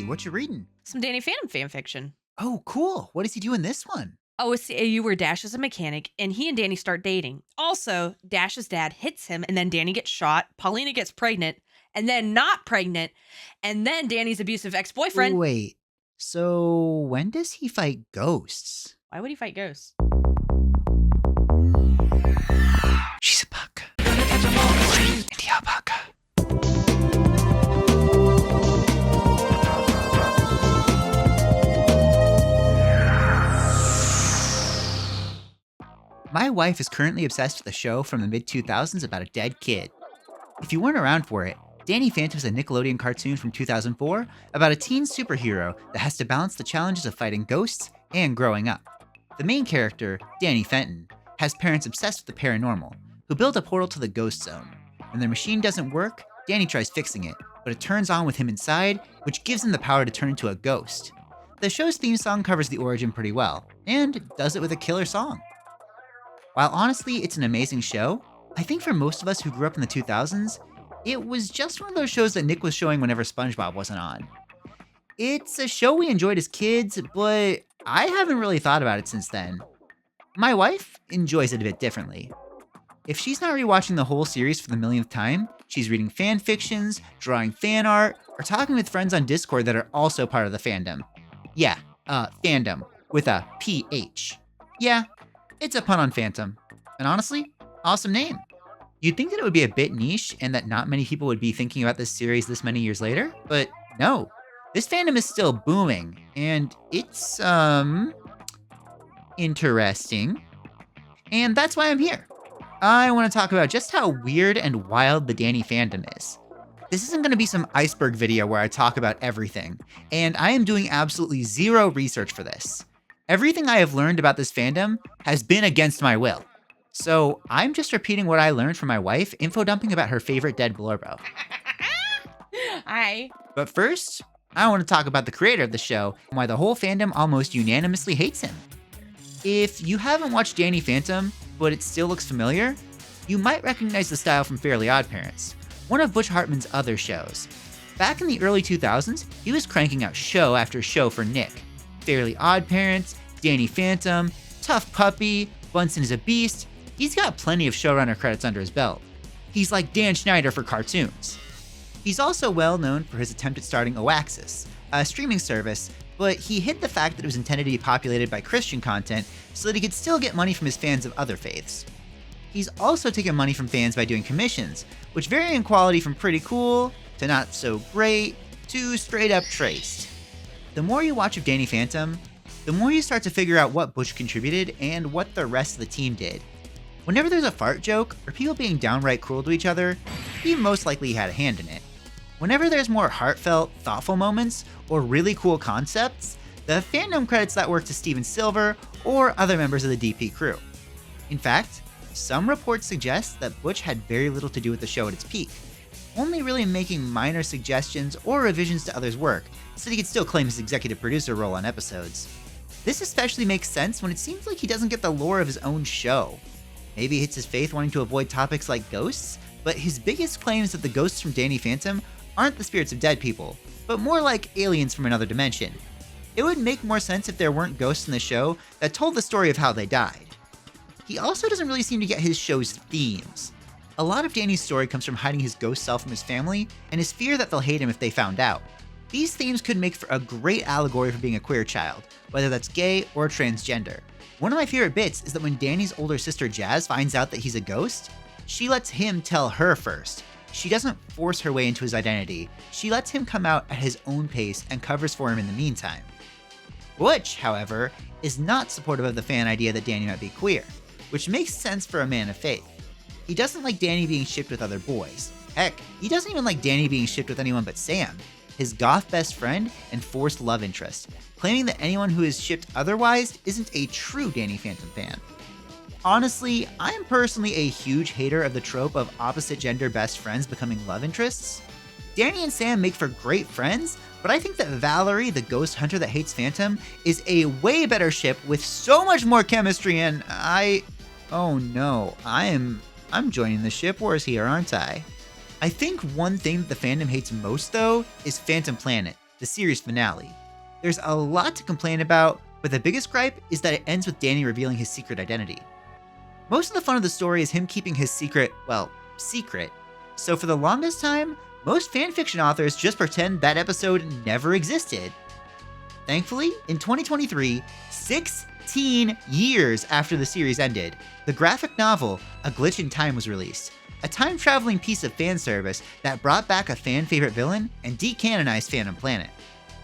Hey, what you reading? Some Danny Phantom fan fiction. Oh, cool. What does he do in this one? Oh, it's you where Dash is a mechanic, and he and Danny start dating. Also, Dash's dad hits him, and then Danny gets shot. Paulina gets pregnant, and then not pregnant, and then Danny's abusive ex-boyfriend. Wait, so when does he fight ghosts? Why would he fight ghosts? She's a baka. India baka. My wife is currently obsessed with a show from the mid-2000s about a dead kid. If you weren't around for it, Danny Phantom is a Nickelodeon cartoon from 2004 about a teen superhero that has to balance the challenges of fighting ghosts and growing up. The main character, Danny Fenton, has parents obsessed with the paranormal, who build a portal to the ghost zone. When their machine doesn't work, Danny tries fixing it, but it turns on with him inside, which gives him the power to turn into a ghost. The show's theme song covers the origin pretty well, and does it with a killer song. While honestly, it's an amazing show, I think for most of us who grew up in the 2000s, it was just one of those shows that Nick was showing whenever SpongeBob wasn't on. It's a show we enjoyed as kids, but I haven't really thought about it since then. My wife enjoys it a bit differently. If she's not rewatching the whole series for the millionth time, she's reading fan fictions, drawing fan art, or talking with friends on Discord that are also part of the fandom. Yeah, fandom, with a PH. Yeah, it's a pun on Phantom. And honestly, awesome name. You'd think that it would be a bit niche and that not many people would be thinking about this series this many years later, but no. This fandom is still booming, and it's, interesting. And that's why I'm here. I want to talk about just how weird and wild the Danny fandom is. This isn't going to be some iceberg video where I talk about everything, and I am doing absolutely zero research for this. Everything I have learned about this fandom has been against my will. So I'm just repeating what I learned from my wife, info dumping about her favorite dead Blorbo. Hi. But first, I want to talk about the creator of the show and why the whole fandom almost unanimously hates him. If you haven't watched Danny Phantom, but it still looks familiar, you might recognize the style from Fairly OddParents, one of Butch Hartman's other shows. Back in the early 2000s, he was cranking out show after show for Nick. Fairly OddParents, Danny Phantom, Tough Puppy, Bunsen is a Beast. He's got plenty of showrunner credits under his belt. He's like Dan Schneider for cartoons. He's also well known for his attempt at starting Oaxis, a streaming service, but he hid the fact that it was intended to be populated by Christian content so that he could still get money from his fans of other faiths. He's also taken money from fans by doing commissions, which vary in quality from pretty cool, to not so great, to straight up traced. The more you watch of Danny Phantom, the more you start to figure out what Butch contributed and what the rest of the team did. Whenever there's a fart joke, or people being downright cruel to each other, he most likely had a hand in it. Whenever there's more heartfelt, thoughtful moments, or really cool concepts, the fandom credits that work to Steven Silver or other members of the DP crew. In fact, some reports suggest that Butch had very little to do with the show at its peak, only really making minor suggestions or revisions to others' work, so that he could still claim his executive producer role on episodes. This especially makes sense when it seems like he doesn't get the lore of his own show. Maybe it's his faith wanting to avoid topics like ghosts, but his biggest claim is that the ghosts from Danny Phantom aren't the spirits of dead people, but more like aliens from another dimension. It would make more sense if there weren't ghosts in the show that told the story of how they died. He also doesn't really seem to get his show's themes. A lot of Danny's story comes from hiding his ghost self from his family and his fear that they'll hate him if they found out. These themes could make for a great allegory for being a queer child, whether that's gay or transgender. One of my favorite bits is that when Danny's older sister Jazz finds out that he's a ghost, she lets him tell her first. She doesn't force her way into his identity. She lets him come out at his own pace and covers for him in the meantime. Butch, however, is not supportive of the fan idea that Danny might be queer, which makes sense for a man of faith. He doesn't like Danny being shipped with other boys. Heck, he doesn't even like Danny being shipped with anyone but Sam, his goth best friend and forced love interest, claiming that anyone who is shipped otherwise isn't a true Danny Phantom fan. Honestly, I am personally a huge hater of the trope of opposite gender best friends becoming love interests. Danny and Sam make for great friends, but I think that Valerie, the ghost hunter that hates Phantom, is a way better ship with so much more chemistry and oh no, I'm joining the ship wars here, aren't I? I think one thing that the fandom hates most though is Phantom Planet, the series finale. There's a lot to complain about, but the biggest gripe is that it ends with Danny revealing his secret identity. Most of the fun of the story is him keeping his secret, well, secret. So for the longest time, most fanfiction authors just pretend that episode never existed. Thankfully, in 2023, 16 years after the series ended, the graphic novel A Glitch in Time was released, a time-traveling piece of fan service that brought back a fan-favorite villain and decanonized Fandom Planet.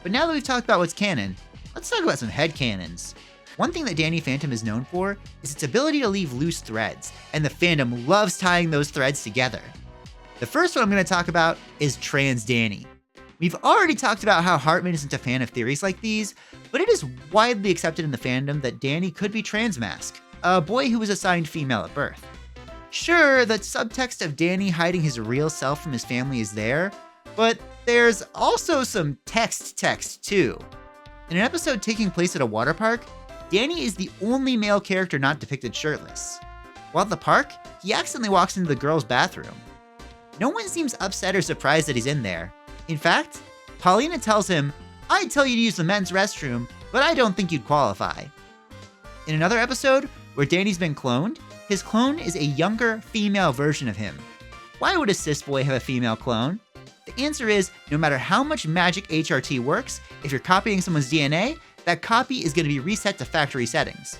But now that we've talked about what's canon, let's talk about some headcanons. One thing that Danny Phantom is known for is its ability to leave loose threads, and the fandom loves tying those threads together. The first one I'm going to talk about is Trans Danny. We've already talked about how Hartman isn't a fan of theories like these, but it is widely accepted in the fandom that Danny could be Transmask, a boy who was assigned female at birth. Sure, the subtext of Danny hiding his real self from his family is there, but there's also some text too. In an episode taking place at a water park, Danny is the only male character not depicted shirtless. While at the park, he accidentally walks into the girls' bathroom. No one seems upset or surprised that he's in there. In fact, Paulina tells him, "I'd tell you to use the men's restroom, but I don't think you'd qualify." In another episode, where Danny's been cloned, his clone is a younger, female version of him. Why would a cis boy have a female clone? The answer is, no matter how much magic HRT works, if you're copying someone's DNA, that copy is going to be reset to factory settings.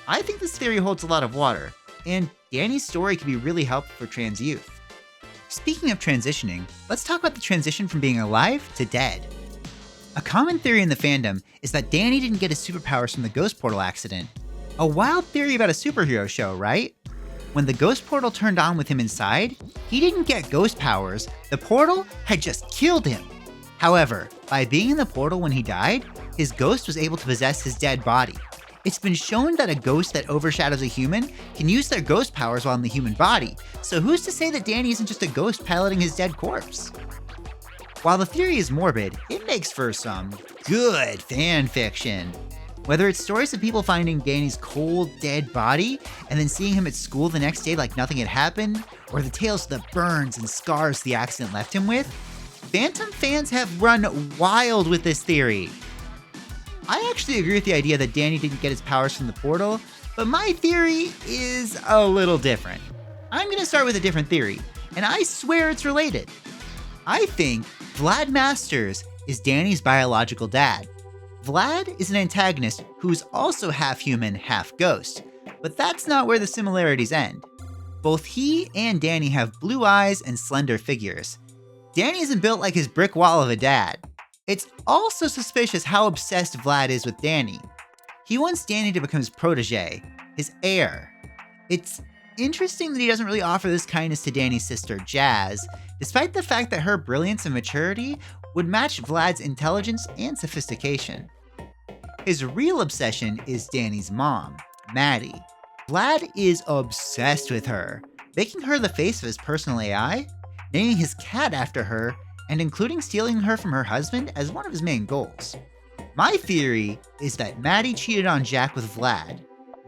I think this theory holds a lot of water, and Danny's story could be really helpful for trans youth. Speaking of transitioning, let's talk about the transition from being alive to dead. A common theory in the fandom is that Danny didn't get his superpowers from the ghost portal accident. A wild theory about a superhero show, right? When the ghost portal turned on with him inside, he didn't get ghost powers, the portal had just killed him. However, by being in the portal when he died, his ghost was able to possess his dead body. It's been shown that a ghost that overshadows a human can use their ghost powers while in the human body, so who's to say that Danny isn't just a ghost piloting his dead corpse? While the theory is morbid, it makes for some good fan fiction. Whether it's stories of people finding Danny's cold, dead body and then seeing him at school the next day like nothing had happened, or the tales of the burns and scars the accident left him with, Phantom fans have run wild with this theory. I actually agree with the idea that Danny didn't get his powers from the portal, but my theory is a little different. I'm going to start with a different theory, and I swear it's related. I think Vlad Masters is Danny's biological dad. Vlad is an antagonist who's also half human, half ghost, but that's not where the similarities end. Both he and Danny have blue eyes and slender figures. Danny isn't built like his brick wall of a dad. It's also suspicious how obsessed Vlad is with Danny. He wants Danny to become his protege, his heir. It's interesting that he doesn't really offer this kindness to Danny's sister, Jazz, despite the fact that her brilliance and maturity would match Vlad's intelligence and sophistication. His real obsession is Danny's mom, Maddie. Vlad is obsessed with her, making her the face of his personal AI, naming his cat after her, and including stealing her from her husband as one of his main goals. My theory is that Maddie cheated on Jack with Vlad.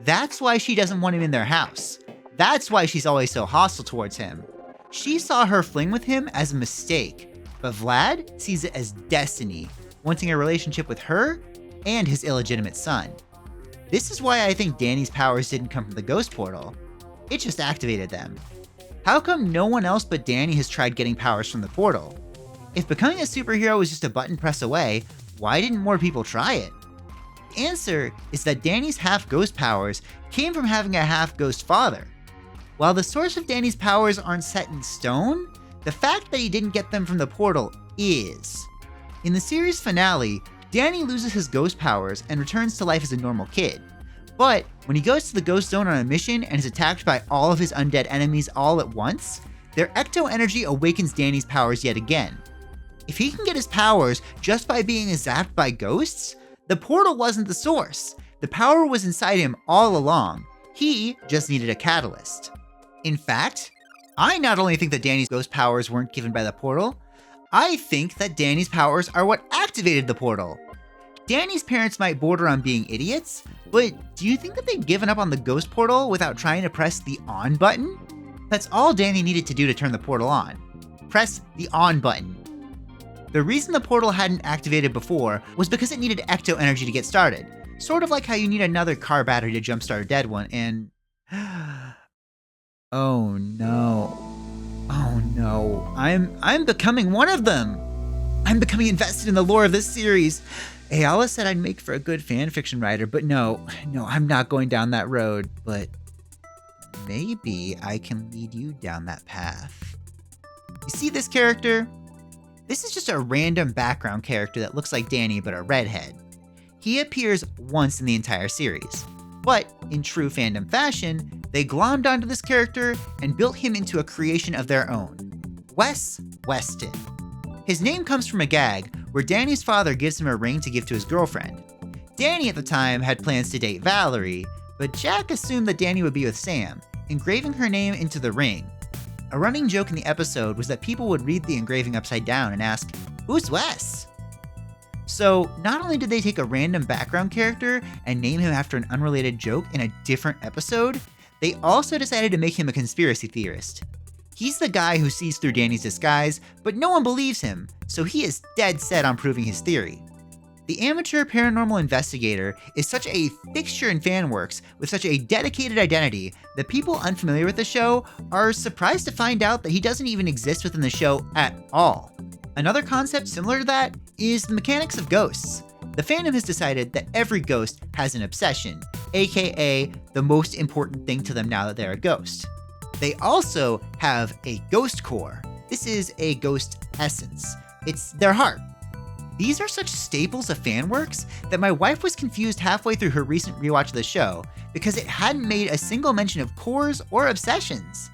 That's why she doesn't want him in their house. That's why she's always so hostile towards him. She saw her fling with him as a mistake, but Vlad sees it as destiny, wanting a relationship with her and his illegitimate son. This is why I think Danny's powers didn't come from the ghost portal. It just activated them. How come no one else but Danny has tried getting powers from the portal? If becoming a superhero was just a button press away, why didn't more people try it? The answer is that Danny's half-ghost powers came from having a half-ghost father. While the source of Danny's powers aren't set in stone, the fact that he didn't get them from the portal is. In the series finale, Danny loses his ghost powers and returns to life as a normal kid. But when he goes to the ghost zone on a mission and is attacked by all of his undead enemies all at once, their ecto energy awakens Danny's powers yet again. If he can get his powers just by being zapped by ghosts, the portal wasn't the source. The power was inside him all along. He just needed a catalyst. In fact, I not only think that Danny's ghost powers weren't given by the portal, I think that Danny's powers are what activated the portal. Danny's parents might border on being idiots, but do you think that they'd given up on the ghost portal without trying to press the on button? That's all Danny needed to do to turn the portal on. Press the on button. The reason the portal hadn't activated before was because it needed ecto energy to get started. Sort of like how you need another car battery to jumpstart a dead one, and... Oh no. Oh no. I'm becoming one of them! I'm becoming invested in the lore of this series. Ayala said I'd make for a good fanfiction writer, but no, I'm not going down that road. But maybe I can lead you down that path. You see this character? This is just a random background character that looks like Danny but a redhead. He appears once in the entire series, but in true fandom fashion, they glommed onto this character and built him into a creation of their own, Wes Weston. His name comes from a gag where Danny's father gives him a ring to give to his girlfriend. Danny at the time had plans to date Valerie, but Jack assumed that Danny would be with Sam, engraving her name into the ring. A running joke in the episode was that people would read the engraving upside down and ask, "Who's Wes?" So not only did they take a random background character and name him after an unrelated joke in a different episode, they also decided to make him a conspiracy theorist. He's the guy who sees through Danny's disguise, but no one believes him, so he is dead set on proving his theory. The amateur paranormal investigator is such a fixture in fanworks with such a dedicated identity that people unfamiliar with the show are surprised to find out that he doesn't even exist within the show at all. Another concept similar to that is the mechanics of ghosts. The fandom has decided that every ghost has an obsession, aka the most important thing to them now that they're a ghost. They also have a ghost core. This is a ghost essence. It's their heart. These are such staples of fanworks that my wife was confused halfway through her recent rewatch of the show because it hadn't made a single mention of cores or obsessions.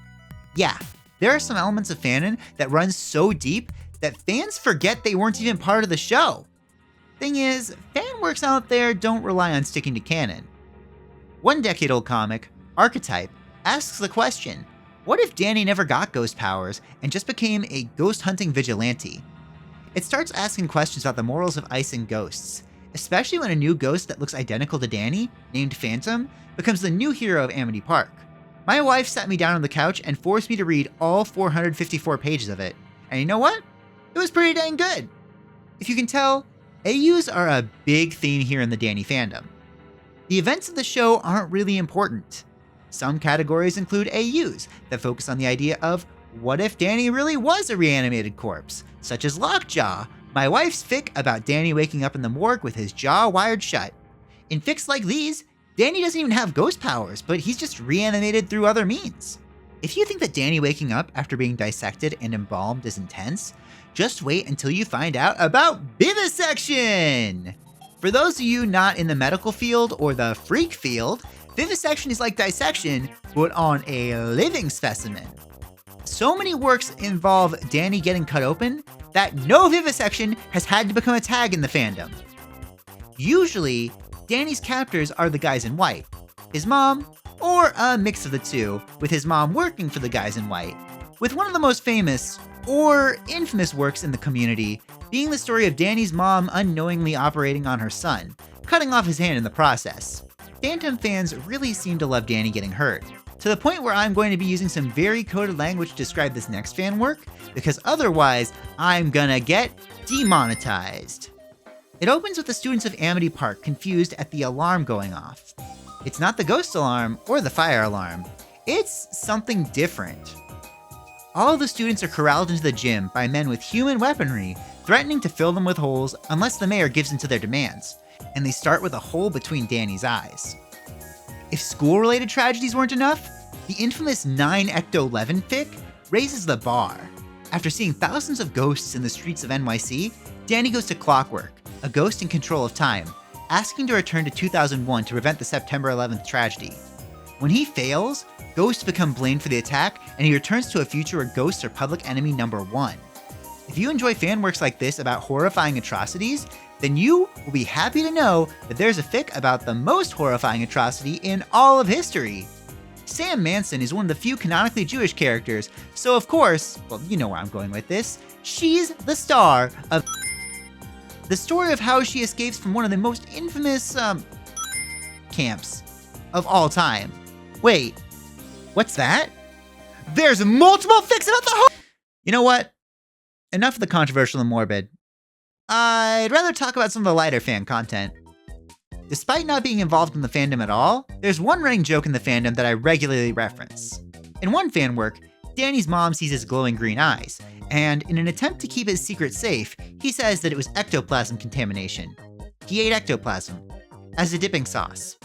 Yeah, there are some elements of fandom that run so deep that fans forget they weren't even part of the show. Thing is, fanworks out there don't rely on sticking to canon. One decade-old comic, Archetype, asks the question, what if Danny never got ghost powers and just became a ghost-hunting vigilante? It starts asking questions about the morals of ice and ghosts, especially when a new ghost that looks identical to Danny, named Phantom, becomes the new hero of Amity Park. My wife sat me down on the couch and forced me to read all 454 pages of it. And you know what? It was pretty dang good. If you can tell, AUs are a big theme here in the Danny fandom. The events of the show aren't really important. Some categories include AUs that focus on the idea of what if Danny really was a reanimated corpse, such as Lockjaw, my wife's fic about Danny waking up in the morgue with his jaw wired shut. In fics like these, Danny doesn't even have ghost powers, but he's just reanimated through other means. If you think that Danny waking up after being dissected and embalmed is intense, just wait until you find out about vivisection! For those of you not in the medical field or the freak field, vivisection is like dissection, but on a living specimen. So many works involve Danny getting cut open that no vivisection has had to become a tag in the fandom. Usually, Danny's captors are the guys in white, his mom, or a mix of the two, with his mom working for the guys in white, with one of the most famous, or infamous works in the community being the story of Danny's mom unknowingly operating on her son, cutting off his hand in the process. Phantom fans really seem to love Danny getting hurt, to the point where I'm going to be using some very coded language to describe this next fan work, because otherwise I'm gonna get demonetized. It opens with the students of Amity Park confused at the alarm going off. It's not the ghost alarm or the fire alarm, it's something different. All of the students are corralled into the gym by men with human weaponry, threatening to fill them with holes unless the mayor gives in to their demands, and they start with a hole between Danny's eyes. If school-related tragedies weren't enough, the infamous 9-Ecto-11 fic raises the bar. After seeing thousands of ghosts in the streets of NYC, Danny goes to Clockwork, a ghost in control of time, asking to return to 2001 to prevent the September 11th tragedy. When he fails, ghosts become blamed for the attack, and he returns to a future where ghosts are public enemy number 1. If you enjoy fanworks like this about horrifying atrocities, then you will be happy to know that there's a fic about the most horrifying atrocity in all of history. Sam Manson is one of the few canonically Jewish characters, so of course, well, you know where I'm going with this, she's the star of the story of how she escapes from one of the most infamous, camps of all time. Wait, what's that? There's multiple fics about the You know what? Enough of the controversial and morbid. I'd rather talk about some of the lighter fan content. Despite not being involved in the fandom at all, there's one running joke in the fandom that I regularly reference. In one fan work, Danny's mom sees his glowing green eyes, and in an attempt to keep his secret safe, he says that it was ectoplasm contamination. He ate ectoplasm as a dipping sauce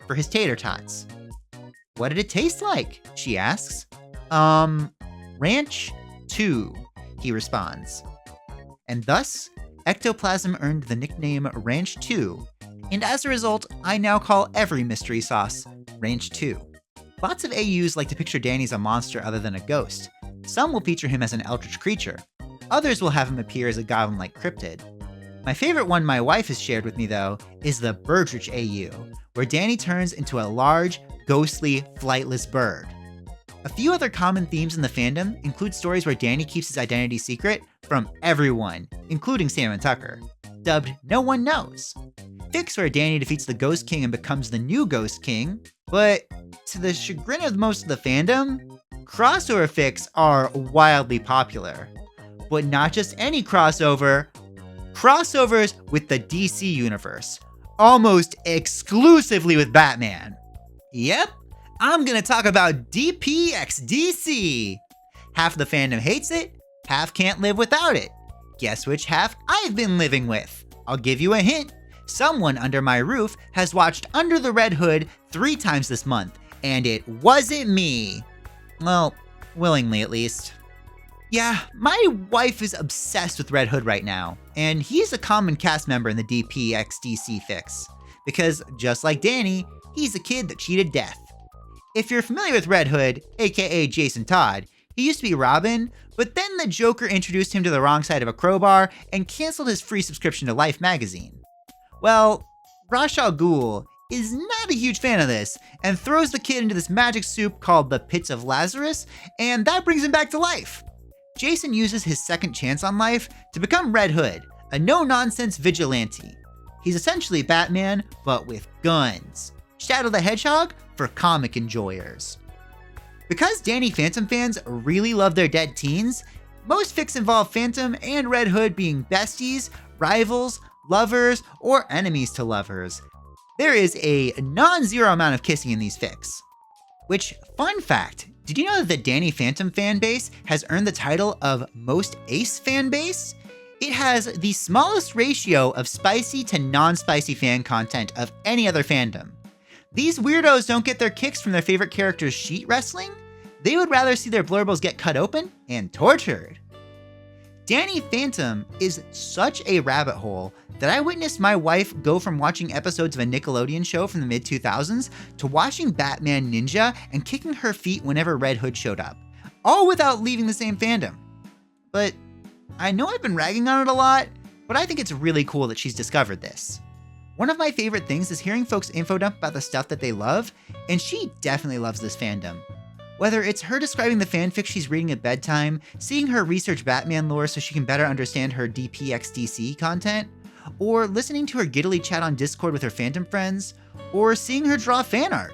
for his tater tots. What did it taste like? She asks. Ranch 2, he responds. And thus, ectoplasm earned the nickname Ranch 2, and as a result, I now call every mystery sauce Ranch 2. Lots of AUs like to picture Danny as a monster other than a ghost. Some will feature him as an eldritch creature. Others will have him appear as a goblin-like cryptid. My favorite one my wife has shared with me, though, is the Birdrich AU, where Danny turns into a large, ghostly, flightless bird. A few other common themes in the fandom include stories where Danny keeps his identity secret from everyone, including Sam and Tucker, dubbed No One Knows. Fics where Danny defeats the Ghost King and becomes the new Ghost King, but to the chagrin of most of the fandom, crossover fics are wildly popular. But not just any crossover, crossovers with the DC universe, almost exclusively with Batman. Yep, I'm gonna talk about DPXDC. Half the fandom hates it, half can't live without it. Guess which half I've been living with? I'll give you a hint. Someone under my roof has watched Under the Red Hood 3 times this month, and it wasn't me. Well, willingly at least. Yeah, my wife is obsessed with Red Hood right now, and he's a common cast member in the DPXDC fics, because just like Danny, he's a kid that cheated death. If you're familiar with Red Hood, aka Jason Todd, he used to be Robin, but then the Joker introduced him to the wrong side of a crowbar and canceled his free subscription to Life magazine. Well, Ra's al Ghul is not a huge fan of this, and throws the kid into this magic soup called the Pits of Lazarus, and that brings him back to life. Jason uses his second chance on life to become Red Hood, a no-nonsense vigilante. He's essentially Batman, but with guns. Shadow the Hedgehog for comic enjoyers. Because Danny Phantom fans really love their dead teens, most fics involve Phantom and Red Hood being besties, rivals, lovers, or enemies to lovers. There is a non-zero amount of kissing in these fics. Which, fun fact, did you know that the Danny Phantom fanbase has earned the title of most ace fanbase? It has the smallest ratio of spicy to non-spicy fan content of any other fandom. These weirdos don't get their kicks from their favorite character's sheet wrestling. They would rather see their blurbles get cut open and tortured. Danny Phantom is such a rabbit hole that I witnessed my wife go from watching episodes of a Nickelodeon show from the mid-2000s to watching Batman Ninja and kicking her feet whenever Red Hood showed up, all without leaving the same fandom. But I know I've been ragging on it a lot, but I think it's really cool that she's discovered this. One of my favorite things is hearing folks info dump about the stuff that they love, and she definitely loves this fandom. Whether it's her describing the fanfic she's reading at bedtime, seeing her research Batman lore so she can better understand her DPXDC content, or listening to her giddily chat on Discord with her Phantom friends, or seeing her draw fan art.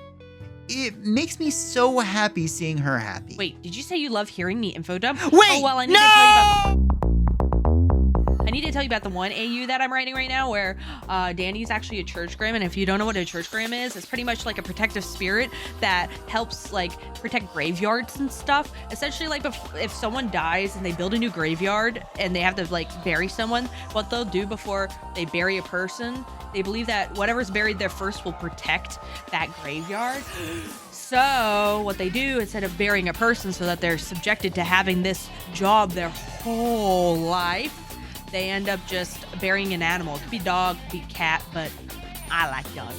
It makes me so happy seeing her happy. Wait, did you say you love hearing me info dump? Wait, oh, well, I need no! to tell you about I need to tell you about the one AU that I'm writing right now where Danny's actually a churchgram, and if you don't know what a churchgram is, it's pretty much like a protective spirit that helps like protect graveyards and stuff. Essentially, like if someone dies and they build a new graveyard and they have to like bury someone, what they'll do before they bury a person, they believe that whatever's buried there first will protect that graveyard. So what they do, instead of burying a person so that they're subjected to having this job their whole life, they end up just burying an animal. It could be dog, it could be cat, but I like dogs.